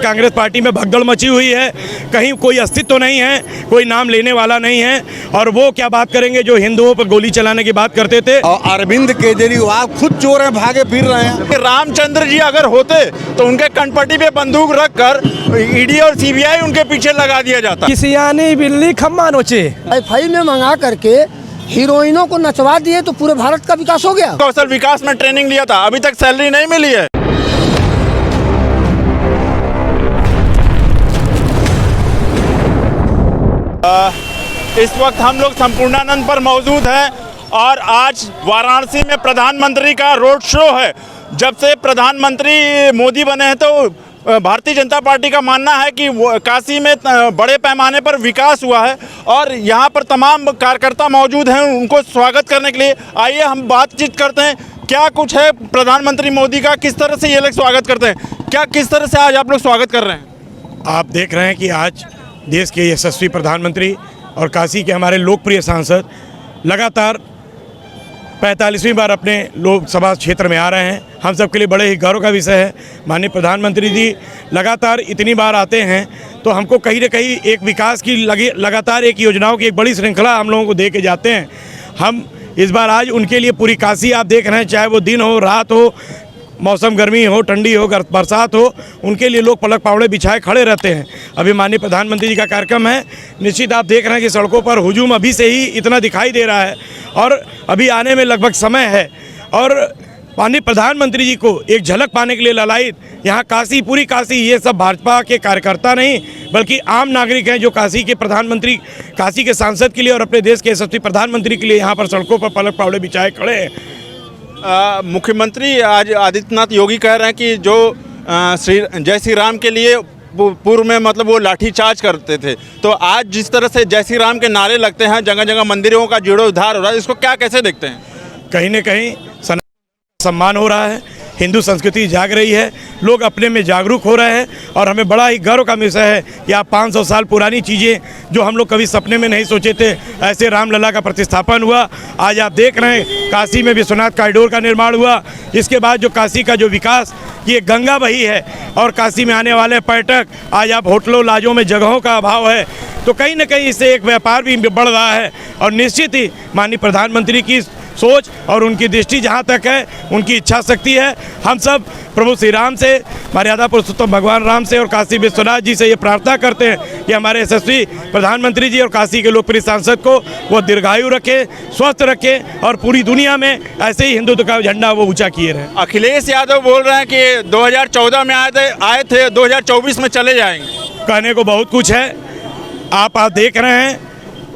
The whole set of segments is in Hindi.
कांग्रेस पार्टी में भगदड़ मची हुई है, कहीं कोई अस्तित्व नहीं है, कोई नाम लेने वाला नहीं है। और वो क्या बात करेंगे जो हिंदुओं पर गोली चलाने की बात करते थे। और अरविंद केजरीवाल खुद चोर हैं, भागे फिर रहे हैं। रामचंद्र जी अगर होते तो उनके कनपट्टी पे बंदूक रखकर ईडी और सीबीआई उनके पीछे लगा दिया जाता। किसियानी बिल्ली खम्मा नोचे वाईफाई में मंगा करके हीरोइनों को नचवा दिए तो पूरे भारत का विकास हो गया। कौशल विकास में ट्रेनिंग लिया था, अभी तक सैलरी नहीं मिली है। इस वक्त हम लोग संपूर्णानंद पर मौजूद हैं और आज वाराणसी में प्रधानमंत्री का रोड शो है। जब से प्रधानमंत्री मोदी बने हैं तो भारतीय जनता पार्टी का मानना है कि काशी में बड़े पैमाने पर विकास हुआ है और यहाँ पर तमाम कार्यकर्ता मौजूद हैं उनको स्वागत करने के लिए। आइए हम बातचीत करते हैं, क्या कुछ है प्रधानमंत्री मोदी का, किस तरह से ये लोग स्वागत करते हैं, किस तरह से आज आप लोग स्वागत कर रहे हैं। आप देख रहे हैं कि आज देश के यशस्वी प्रधानमंत्री और काशी के हमारे लोकप्रिय सांसद लगातार 45वीं बार अपने लोकसभा क्षेत्र में आ रहे हैं। हम सब के लिए बड़े ही गौरव का विषय है। माननीय प्रधानमंत्री जी लगातार इतनी बार आते हैं तो हमको कहीं न कहीं एक विकास की लगातार एक योजनाओं की एक बड़ी श्रृंखला हम लोगों को दे के जाते हैं। हम इस बार आज उनके लिए पूरी काशी आप देख रहे हैं, चाहे वो दिन हो रात हो, मौसम गर्मी हो ठंडी हो बरसात हो, उनके लिए लोग पलक पावड़े बिछाए खड़े रहते हैं। अभी माननीय प्रधानमंत्री जी का कार्यक्रम है, निश्चित आप देख रहे हैं कि सड़कों पर हुजूम अभी से ही इतना दिखाई दे रहा है और अभी आने में लगभग समय है। और माननीय प्रधानमंत्री जी को एक झलक पाने के लिए ललायत यहाँ काशी, पूरी काशी, ये सब भाजपा के कार्यकर्ता नहीं बल्कि आम नागरिक हैं जो काशी के प्रधानमंत्री, काशी के सांसद के लिए और अपने देश के यशस्वी प्रधानमंत्री के लिए यहाँ पर सड़कों पर पलक पावड़े बिछाए खड़े हैं। मुख्यमंत्री आज आदित्यनाथ योगी कह रहे हैं कि जो जय श्री राम के लिए पूर्व में मतलब वो लाठीचार्ज करते थे, तो आज जिस तरह से जय श्री राम के नारे लगते हैं, जगह जगह मंदिरों का जीर्णोद्धार हो रहा है, इसको क्या कैसे देखते हैं। कहीं न कहीं सम्मान हो रहा है, हिंदू संस्कृति जाग रही है, लोग अपने में जागरूक हो रहे हैं और हमें बड़ा ही गर्व का विषय है कि आप 500 साल पुरानी चीज़ें जो हम लोग कभी सपने में नहीं सोचे थे, ऐसे रामलला का प्रतिस्थापन हुआ। आज आप देख रहे हैं काशी में विश्वनाथ कॉरिडोर का निर्माण हुआ। इसके बाद जो काशी का जो विकास, ये गंगा बही है और काशी में आने वाले पर्यटक, आज आप होटलों लाजों में जगहों का अभाव है, तो कहीं न कहीं इससे एक व्यापार भी बढ़ रहा है। और निश्चित ही माननीय प्रधानमंत्री की सोच और उनकी दृष्टि जहाँ तक है, उनकी इच्छा शक्ति है। हम सब प्रभु श्री राम से, मर्यादा पुरुषोत्तम भगवान राम से और काशी विश्वनाथ जी से ये प्रार्थना करते हैं कि हमारे यशस्वी प्रधानमंत्री जी और काशी के लोकप्रिय सांसद को वो दीर्घायु रखें, स्वस्थ रखें और पूरी दुनिया में ऐसे ही हिंदुत्व का झंडा वो ऊंचा किए रहें। अखिलेश यादव बोल रहे हैं कि 2014 में आए थे 2024 में चले जाएंगे। कहने को बहुत कुछ है, आप देख रहे हैं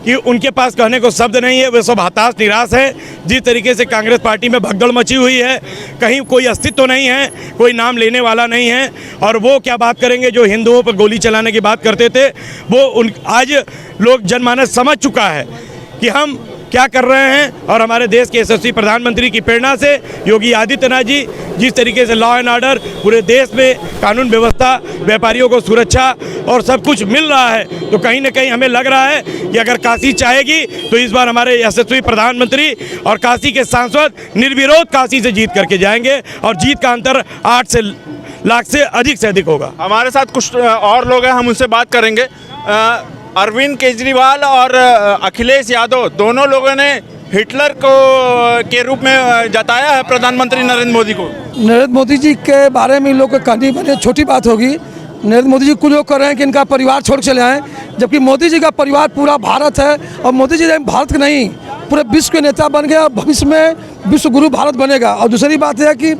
कि उनके पास कहने को शब्द नहीं है, वे सब हताश निराश है। जिस तरीके से कांग्रेस पार्टी में भगदड़ मची हुई है, कहीं कोई अस्तित्व नहीं है, कोई नाम लेने वाला नहीं है। और वो क्या बात करेंगे जो हिंदुओं पर गोली चलाने की बात करते थे, वो आज लोग जनमानस समझ चुका है कि हम क्या कर रहे हैं। और हमारे देश के यशस्वी प्रधानमंत्री की प्रेरणा से योगी आदित्यनाथ जी जिस तरीके से लॉ एंड ऑर्डर पूरे देश में, कानून व्यवस्था, व्यापारियों को सुरक्षा और सब कुछ मिल रहा है, तो कहीं ना कहीं हमें लग रहा है कि अगर काशी चाहेगी तो इस बार हमारे यशस्वी प्रधानमंत्री और काशी के सांसद निर्विरोध काशी से जीत करके जाएंगे और जीत का अंतर 8 लाख से अधिक होगा। हमारे साथ कुछ और लोग हैं, हम उनसे बात करेंगे। अरविंद केजरीवाल और अखिलेश यादव दोनों लोगों ने हिटलर को के रूप में जताया है प्रधानमंत्री नरेंद्र मोदी को। नरेंद्र मोदी जी के बारे में लोग कहनी बड़ी छोटी बात होगी। नरेंद्र मोदी जी कुछ लोग कर रहे हैं कि इनका परिवार छोड़ चले आए, जबकि मोदी जी का परिवार पूरा भारत है और मोदी जी भारत के नहीं पूरे विश्व के नेता बन गए और भविष्य में विश्व गुरु भारत बनेगा। और दूसरी बात है कि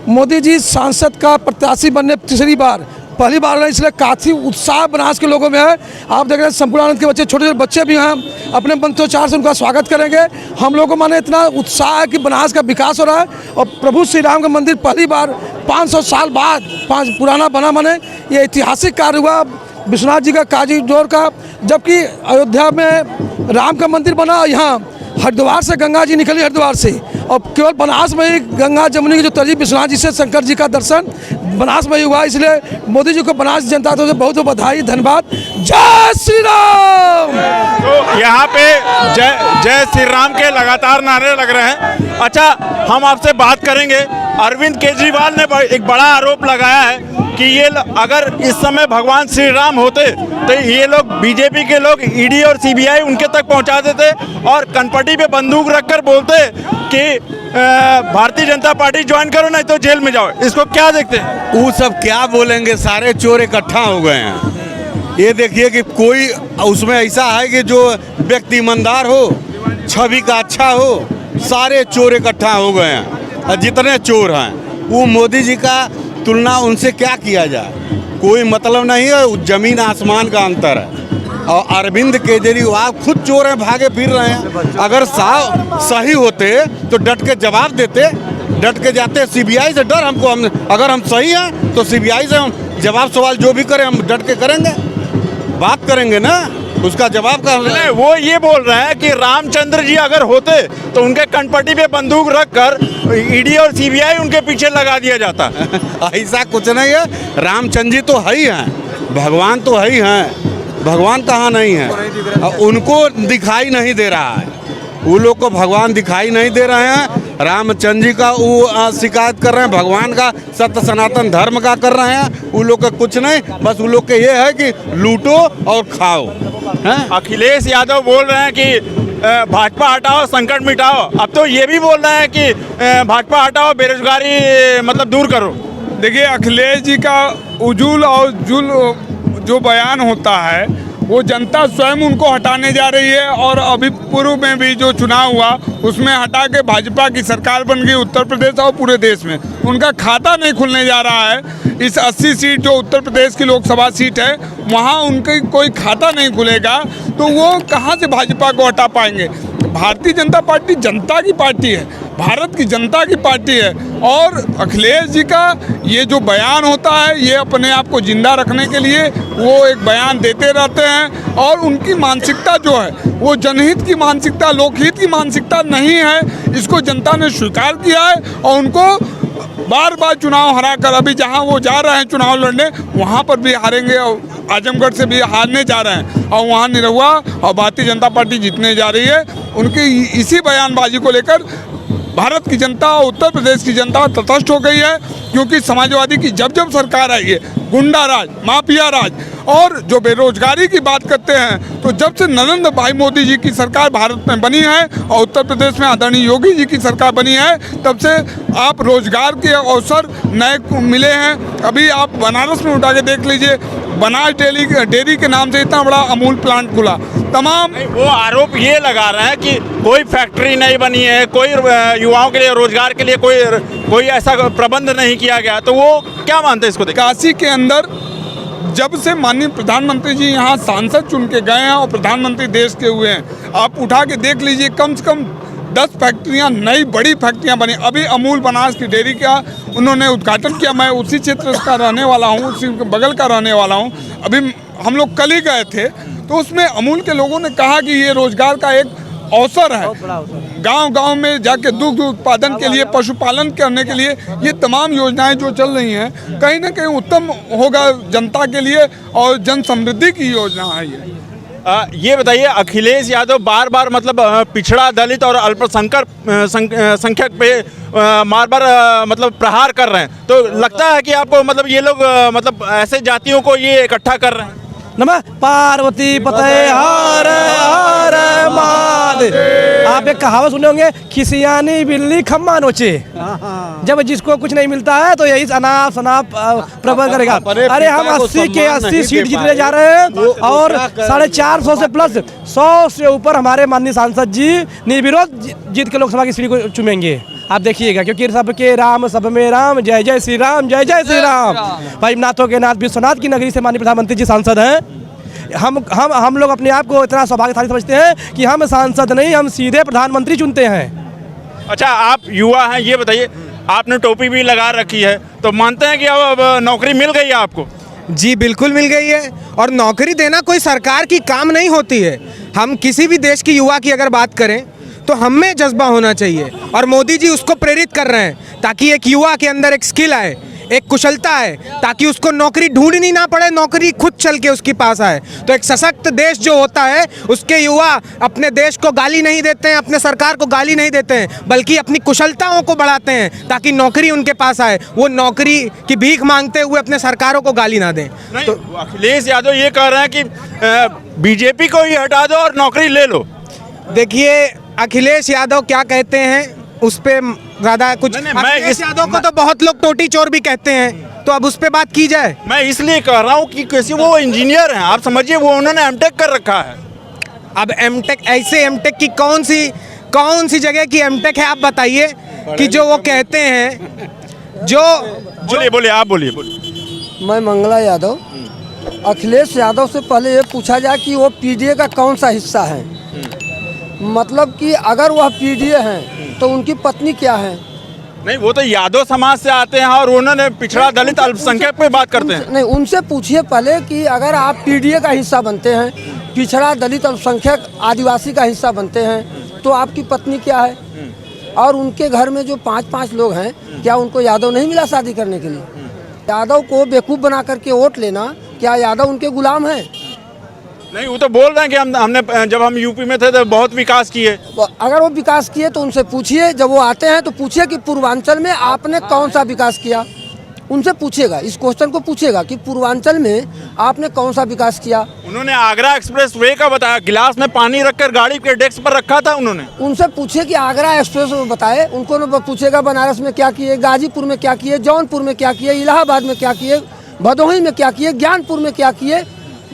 मोदी जी सांसद का प्रत्याशी बनने तीसरी बार, पहली बार नहीं, इसलिए काफ़ी उत्साह बनारस के लोगों में है। आप देख रहे हैं संपूर्णानंद के बच्चे, छोटे छोटे बच्चे भी हैं, अपने मंत्रोच्चार से उनका स्वागत करेंगे। हम लोगों को माने इतना उत्साह है कि बनारस का विकास हो रहा है और प्रभु श्री राम का मंदिर पहली बार 500 साल बाद पुराना बना, माने ये ऐतिहासिक कार्य हुआ विश्वनाथ जी का कॉरिडोर का। जबकि अयोध्या में राम का मंदिर बना, यहाँ हरिद्वार से गंगा जी निकली, हरिद्वार से, और केवल बनारस में ही गंगा जमुनी की जो तहजीब विश्वनाथ जी से शंकर जी का दर्शन बनारस में ही हुआ। इसलिए मोदी जी को बनारस जनता तो बहुत बहुत बधाई, धन्यवाद। जय श्री राम। तो यहाँ पे जय श्री राम के लगातार नारे लग रहे हैं। अच्छा, हम आपसे बात करेंगे अरविंद केजरीवाल ने एक बड़ा आरोप लगाया है कि ये अगर इस समय भगवान श्री राम होते तो ये लोग बीजेपी के लोग ईडी और सीबीआई उनके तक पहुंचा देते और कनपटी पे बंदूक रखकर बोलते कि भारतीय जनता पार्टी ज्वाइन करो नहीं तो जेल में जाओ। इसको क्या देखते हैं? वो सब क्या बोलेंगे, सारे चोर इकट्ठा हो गए हैं। ये देखिए कि कोई उसमें ऐसा है कि जो व्यक्ति ईमानदार हो, छवि का अच्छा हो, सारे चोर इकट्ठा हो गए हैं। और जितने चोर हैं वो मोदी जी का तुलना उनसे क्या किया जाए, कोई मतलब नहीं है। जमीन आसमान का अंतर है। और अरविंद केजरीवाल खुद चोर हैं, भागे फिर रहे हैं। अगर सही होते तो डट के जवाब देते, डट के जाते। सीबीआई से डर हमको, अगर हम सही हैं तो सीबीआई से हम जवाब सवाल जो भी करें हम डट के करेंगे, बात करेंगे ना, उसका जवाब का। नहीं, वो ये बोल रहे हैं कि रामचंद्र जी अगर होते तो उनके कनपटी पे बंदूक रखकर ईडी और सीबीआई उनके पीछे लगा दिया जाता। ऐसा कुछ नहीं है। रामचंद्र जी तो है ही हैं, भगवान तो है ही हैं, भगवान कहाँ नहीं है। उनको दिखाई नहीं दे रहा है, वो लोग को भगवान दिखाई नहीं दे रहे हैं। रामचंद्र जी का वो शिकायत कर रहे हैं, भगवान का सत्य सनातन धर्म का कर रहे हैं। वो लोग का कुछ नहीं, बस वो लोग के ये है कि लूटो और खाओ। अखिलेश यादव बोल रहे हैं कि भाजपा हटाओ संकट मिटाओ। अब तो ये भी बोल रहे हैं कि भाजपा हटाओ बेरोजगारी मतलब दूर करो। देखिए, अखिलेश जी का उजूल और जुल जो बयान होता है वो जनता स्वयं उनको हटाने जा रही है। और अभी पूर्व में भी जो चुनाव हुआ उसमें हटा के भाजपा की सरकार बन गई उत्तर प्रदेश और पूरे देश में। उनका खाता नहीं खुलने जा रहा है। इस 80 सीट जो उत्तर प्रदेश की लोकसभा सीट है वहाँ उनका कोई खाता नहीं खुलेगा तो वो कहाँ से भाजपा को हटा पाएंगे। भारतीय जनता पार्टी जनता की पार्टी है, भारत की जनता की पार्टी है। और अखिलेश जी का ये जो बयान होता है ये अपने आप को जिंदा रखने के लिए वो एक बयान देते रहते हैं। और उनकी मानसिकता जो है वो जनहित की मानसिकता, लोकहित की मानसिकता नहीं है। इसको जनता ने स्वीकार किया है और उनको बार बार चुनाव हरा कर अभी जहां वो जा रहे हैं चुनाव लड़ने वहां पर भी हारेंगे और आजमगढ़ से भी हारने जा रहे हैं और वहां निरहुआ और भारतीय जनता पार्टी जीतने जा रही है। उनकी इसी बयानबाजी को लेकर भारत की जनता और उत्तर प्रदेश की जनता तटस्थ हो गई है। क्योंकि समाजवादी की जब जब सरकार आई है, गुंडा राज, माफिया राज और जो बेरोजगारी की बात करते हैं तो जब से नरेंद्र भाई मोदी जी की सरकार भारत में बनी है और उत्तर प्रदेश में आदरणीय योगी जी की सरकार बनी है तब से आप रोजगार के अवसर नए मिले हैं। अभी आप बनारस में उठा के देख लीजिए, बनास डेयरी के नाम से इतना बड़ा अमूल प्लांट खुला। तमाम वो आरोप ये लगा रहे हैं कि कोई फैक्ट्री नहीं बनी है, कोई युवाओं के लिए रोजगार के लिए कोई ऐसा प्रबंध नहीं किया गया। तो वो क्या मानते हैं इसको? काशी के अंदर जब से माननीय प्रधानमंत्री जी यहाँ सांसद चुन के गए हैं और प्रधानमंत्री देश के हुए हैं, आप उठा के देख लीजिए कम से कम 10 फैक्ट्रियाँ, नई बड़ी फैक्ट्रियाँ बनी। अभी अमूल बनास की डेयरी का उन्होंने उद्घाटन किया। मैं उसी क्षेत्र का रहने वाला हूँ, उसी बगल का रहने वाला हूँ। अभी हम लोग कल ही गए थे तो उसमें अमूल के लोगों ने कहा कि ये रोजगार का एक अवसर है। गांव-गांव में जाके दुग्ध उत्पादन के लिए, पशुपालन करने के लिए ये तमाम योजनाएं जो चल रही हैं कहीं ना कहीं उत्तम होगा जनता के लिए और जन समृद्धि की योजना है ये बताइए, अखिलेश यादव बार बार मतलब पिछड़ा, दलित और अल्पसंख्यक पे बार मतलब प्रहार कर रहे हैं। तो लगता है कि आपको मतलब ये लोग मतलब ऐसे जातियों को ये इकट्ठा कर रहे हैं? नमः पार्वती पते हर हर महादेव। आप एक कहावत सुने होंगे, खिसियानी बिल्ली खम्मा नोचे। जब जिसको कुछ नहीं मिलता है तो यही अनाप शनाप प्रबंध करेगा। अरे हम 80 के 80 सीट जीतने जा रहे हैं और 450 से प्लस 100 से ऊपर हमारे माननीय सांसद जी निर्विरोध जीत के लोकसभा की सीट को चुमेंगे। आप देखिएगा, क्योंकि सबके राम सब में राम, जय जय श्री राम, जय जय श्री राम। भाई नाथों के नाथ विश्वनाथ की नगरी से माननीय प्रधानमंत्री जी सांसद हैं। हम लोग अपने आप को इतना सौभाग्यशाली समझते हैं कि हम सांसद नहीं, हम सीधे प्रधानमंत्री चुनते हैं। अच्छा, आप युवा हैं, ये बताइए, आपने टोपी भी लगा रखी है तो मानते हैं कि अब नौकरी मिल गई है आपको? जी बिल्कुल मिल गई है। और नौकरी देना कोई सरकार की काम नहीं होती है। हम किसी भी देश की युवा की अगर बात करें तो हम में जज्बा होना चाहिए और मोदी जी उसको प्रेरित कर रहे हैं ताकि एक युवा के अंदर एक स्किल आए, एक कुशलता है, ताकि उसको नौकरी ढूंढनी ना पड़े, नौकरी खुद चल के उसके पास आए। तो एक सशक्त देश जो होता है, उसके युवा अपने देश को गाली नहीं देते हैं, अपने सरकार को गाली नहीं देते हैं, बल्कि अपनी कुशलताओं को बढ़ाते हैं ताकि नौकरी उनके पास आए। वो नौकरी की भीख मांगते हुए अपने सरकारों को गाली ना दें। तो अखिलेश यादव ये कह रहे हैं कि बीजेपी को ही हटा दो और नौकरी ले लो। देखिए अखिलेश यादव क्या कहते हैं उस पे ज़्यादा कुछ अखिलेश यादव को तो बहुत लोग टोटी चोर भी कहते हैं, तो अब उस पे बात की जाए। मैं इसलिए कह रहा हूँ कि कैसे वो इंजीनियर हैं, आप समझिए, वो उन्होंने एमटेक कर रखा है। अब एमटेक, ऐसे एमटेक की कौन सी जगह की एमटेक है आप बताइए कि जो वो कहते हैं जो बोलिए आप बोलिए। मैं मंगला यादव। अखिलेश यादव से पहले ये पूछा जाए कि वो पीडीए का कौन सा हिस्सा है, मतलब कि अगर वह पीडीए हैं तो उनकी पत्नी क्या है। नहीं, वो तो यादव समाज से आते हैं और उन्होंने पिछड़ा दलित अल्पसंख्यक पे बात करते हैं। नहीं, उनसे पूछिए पहले कि अगर आप पीडीए का हिस्सा बनते हैं, पिछड़ा दलित अल्पसंख्यक आदिवासी का हिस्सा बनते हैं, तो आपकी पत्नी क्या है। और उनके घर में जो 5-5 लोग हैं, क्या उनको यादव नहीं मिला शादी करने के लिए। यादव को बेवकूफ़ बना करके वोट लेना, क्या यादव उनके गुलाम हैं। नहीं, वो तो बोल रहे हैं कि हमने जब हम यूपी में थे तो बहुत विकास किए। अगर वो विकास किए तो उनसे पूछिए, जब वो आते हैं तो पूछिए कि पूर्वांचल में आपने कौन सा विकास किया। उनसे पूछिएगा, इस क्वेश्चन को पूछिएगा कि पूर्वांचल में आपने कौन सा विकास किया। उन्होंने आगरा एक्सप्रेस वे का बताया, गिलास में पानी रखकर गाड़ी के डेस्क पर रखा था उन्होंने। उनसे पूछिए कि आगरा एक्सप्रेस वे बताए, उनको न पूछेगा बनारस में क्या किए, गाजीपुर में क्या किए, जौनपुर में क्या किए, इलाहाबाद में क्या किए, भदोही में क्या किए, ज्ञानपुर में क्या किए।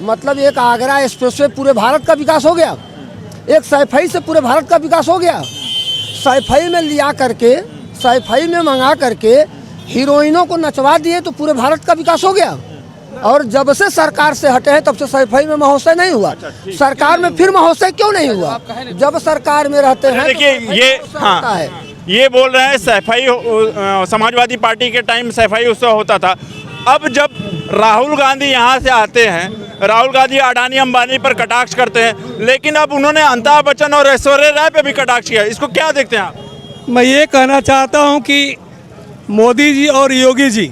मतलब एक आगरा एक्सप्रेस वे पूरे भारत का विकास हो गया, एक सैफई से पूरे भारत का विकास हो गया। सैफई में लिया करके, सैफई में मंगा करके हीरोइनों को नचवा दिए तो पूरे भारत का विकास हो गया। और जब से सरकार से हटे हैं तब से सैफई में महोत्सव नहीं हुआ। सरकार में फिर महोत्सव क्यों नहीं हुआ, जब सरकार में रहते हैं। देखिए ये बोल रहे हैं सैफई, समाजवादी पार्टी के टाइम सैफई उत्सव होता था। अब जब राहुल गांधी यहाँ से आते हैं, राहुल गांधी अडानी अंबानी पर कटाक्ष करते हैं, लेकिन अब उन्होंने अमिताभ बच्चन और ऐश्वर्या राय पे भी कटाक्ष किया। इसको क्या देखते हैं आप। मैं ये कहना चाहता हूँ कि मोदी जी और योगी जी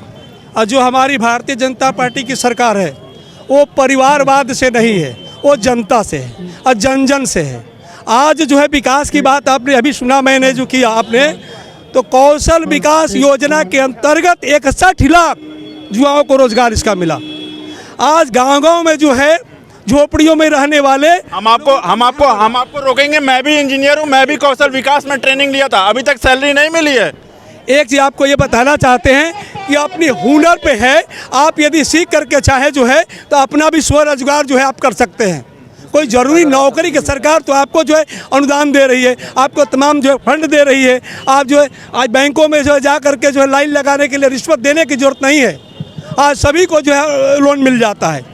और जो हमारी भारतीय जनता पार्टी की सरकार है, वो परिवारवाद से नहीं है, वो जनता से है और जन जन से है। आज जो है विकास की बात आपने अभी सुना, मैंने जो किया आपने, तो कौशल विकास योजना के अंतर्गत 61 लाख युवाओं को रोजगार इसका मिला। आज गांव-गांव में जो है झोपड़ियों में रहने वाले, हम आपको रोकेंगे। मैं भी इंजीनियर हूँ, मैं भी कौशल विकास में ट्रेनिंग लिया था, अभी तक सैलरी नहीं मिली है। एक चीज़ आपको ये बताना चाहते हैं कि अपनी हुनर पे है, आप यदि सीख करके चाहे जो है तो अपना भी स्वरोजगार जो है आप कर सकते हैं। कोई ज़रूरी नौकरी की सरकार तो आपको जो है अनुदान दे रही है, आपको तमाम जो है फंड दे रही है। आप जो है आज बैंकों में जो है जा करके जो है लाइन लगाने के लिए रिश्वत देने की ज़रूरत नहीं है। आज सभी को जो है लोन मिल जाता है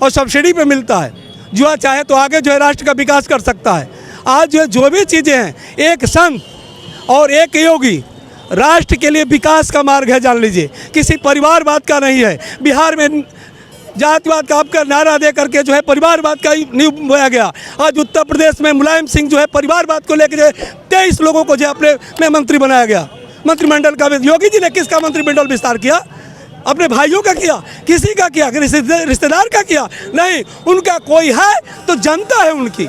और सब्सिडी पे मिलता है। जो चाहे तो आगे जो है राष्ट्र का विकास कर सकता है। आज जो भी चीज़ें हैं, एक संत और एक योगी राष्ट्र के लिए विकास का मार्ग है, जान लीजिए, किसी परिवारवाद का नहीं है। बिहार में जातिवाद का आपका नारा दे करके जो है परिवारवाद का नींव बोया गया। आज उत्तर प्रदेश में मुलायम सिंह जो है परिवारवाद को लेकर जो है 23 लोगों को जो है अपने में मंत्री बनाया गया। मंत्रिमंडल का योगी जी ने किसका मंत्रिमंडल विस्तार किया? अपने भाइयों का किया, किसी का किया, रिश्तेदार का किया? नहीं, उनका कोई है तो जनता है उनकी।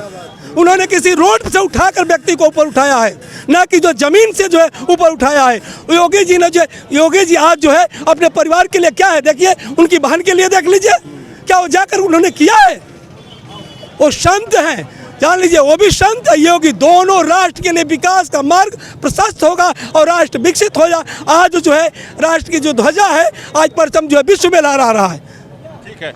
उन्होंने किसी रोड से उठाकर व्यक्ति को ऊपर उठाया है, ना कि जो जमीन से जो है ऊपर उठाया है। योगी जी ने जो योगी जी आज जो है अपने परिवार के लिए क्या है, देखिए उनकी बहन के लिए देख लीजिए क्या वो जाकर उन्होंने किया है। वो संत हैं, जान लीजिए, वो भी संत है योगी। दोनों राष्ट्र के लिए विकास का मार्ग प्रशस्त होगा और राष्ट्र विकसित हो जाए। आज जो है राष्ट्र की जो ध्वजा है, आज परचम जो है विश्व में लहरा रहा है। ठीक है,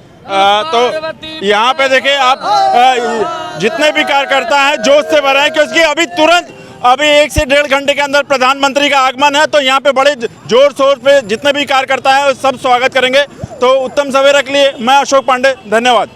तो यहाँ पे देखिए आप, जितने भी कार्यकर्ता हैं जोश से भरे हैं, क्योंकि अभी 1 से 1.5 घंटे के अंदर प्रधानमंत्री का आगमन है। तो यहाँ पे बड़े जोर शोर पे जितने भी कार्यकर्ता हैं सब स्वागत करेंगे। तो उत्तम सवेरा के लिए मैं अशोक पांडे, धन्यवाद।